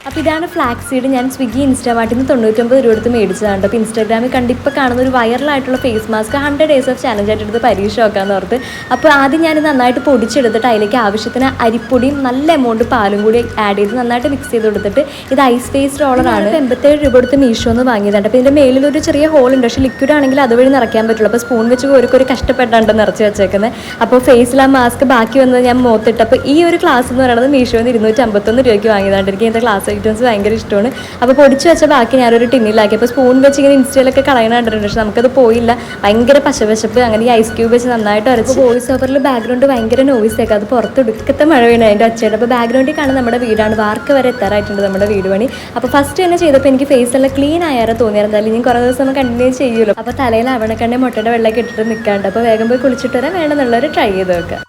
അപ്പോൾ ഇതാണ് flax seed. ഞാൻ സ്വിഗ്ഗി ഇൻസ്റ്റാമാർട്ടിൽ നിന്ന് 99 രൂപ കൊടുത്ത് മേടിച്ചതാണ്. അപ്പോൾ ഇൻസ്റ്റാഗ്രാമിൽ കണ്ട് ഇപ്പോൾ കാണുന്ന ഒരു വൈറലായിട്ടുള്ള face mask 100 days of challenge ആയിട്ട് എടുത്ത് പരീക്ഷ നോക്കാമെന്ന് ഓർത്ത്. അപ്പോൾ ആദ്യം ഞാനിത് നന്നായിട്ട് പൊടിച്ചെടുത്തിട്ട് അതിലേക്ക് ആവശ്യത്തിന് അരിപ്പൊടിയും നല്ല എമൗണ്ട് പാലും കൂടി ആഡ് ചെയ്ത് നന്നായിട്ട് മിക്സ് ചെയ്ത് കൊടുത്തിട്ട് ഇത് ഐസ് ഫേസ് റോളറാണ്. 87 രൂപ കൊടുത്ത് മീഷോന്ന് വാങ്ങിയതാണ്. അപ്പോൾ ഇതിൻ്റെ മേലിൽ ഒരു ചെറിയ ഹോൾ ഉണ്ട്, പക്ഷേ ലിക്വിഡ് ആണെങ്കിൽ അതുവഴി നിറയ്ക്കാൻ പറ്റുള്ളൂ. അപ്പോൾ സ്പൂൺ വെച്ച് ഒരു കഷ്ടപ്പെട്ടാണ് നിറച്ച് വെച്ചേക്കുന്നത്. അപ്പോൾ ഫേസിൽ ആ മാസ്ക് ബാക്കി വന്നത് ഞാൻ മോത്തിട്ട്. അപ്പോൾ ഈ ഒരു ക്ലാസ് എന്ന് പറയുന്നത് മീഷോന്ന് 251 രൂപയ്ക്ക് വാങ്ങിയതാണ്. എനിക്ക് ഇങ്ങനത്തെ ക്ലാസ് ഐറ്റംസ് ഭയങ്കര ഇഷ്ടമാണ്. അപ്പോൾ പൊടിച്ച് വെച്ച ബാക്കി ഞാനൊരു ടിന്നിലാക്കി. അപ്പോൾ സ്പൂൺ വെച്ച് ഇങ്ങനെ ഇൻസ്റ്റയിലൊക്കെ കളയണ കണ്ടിട്ടുണ്ട്, പക്ഷേ നമുക്കത് പോയില്ല. ഭയങ്കര പശപശപ്പ്. അങ്ങനെ ഈ ഐസ് ക്യൂബ് വെച്ച് നന്നായിട്ട് അരച്ച്. വോയിസ് ഓവറിൽ ബാക്ക്ഗ്രൗണ്ട് ഭയങ്കര നോയിസൊക്കെ, അത് പുറത്ത് എടുക്കത്തെ മഴ വീണ് അതിൻ്റെ ഒച്ചയുടെ. അപ്പോൾ ബാക്ക്ഗ്രൗണ്ടിൽ കാണുന്ന നമ്മുടെ വീടാണ്. വാർക്ക് വരെ എത്താറായിട്ടുണ്ട് നമ്മുടെ വീട് പണി. അപ്പോൾ ഫസ്റ്റ് തന്നെ ചെയ്തപ്പോൾ എനിക്ക് ഫേസെല്ലാം ക്ലീൻ ആയാലും തോന്നിയായിരുന്നു. അല്ലെങ്കിൽ ഞാൻ കുറേ ദിവസം കണ്ടിന്യൂ ചെയ്യുമല്ലോ. അപ്പോൾ തലയിൽ അവണക്കണ്ണെ മുട്ടയുടെ വെള്ളമൊക്കെ ഇട്ടിട്ട് നിൽക്കാണ്ട്. അപ്പോൾ വേഗം പോയി കുളിച്ചിട്ട് വരാൻ വേണമെന്നുള്ളവർ ട്രൈ ചെയ്ത് നോക്കുക.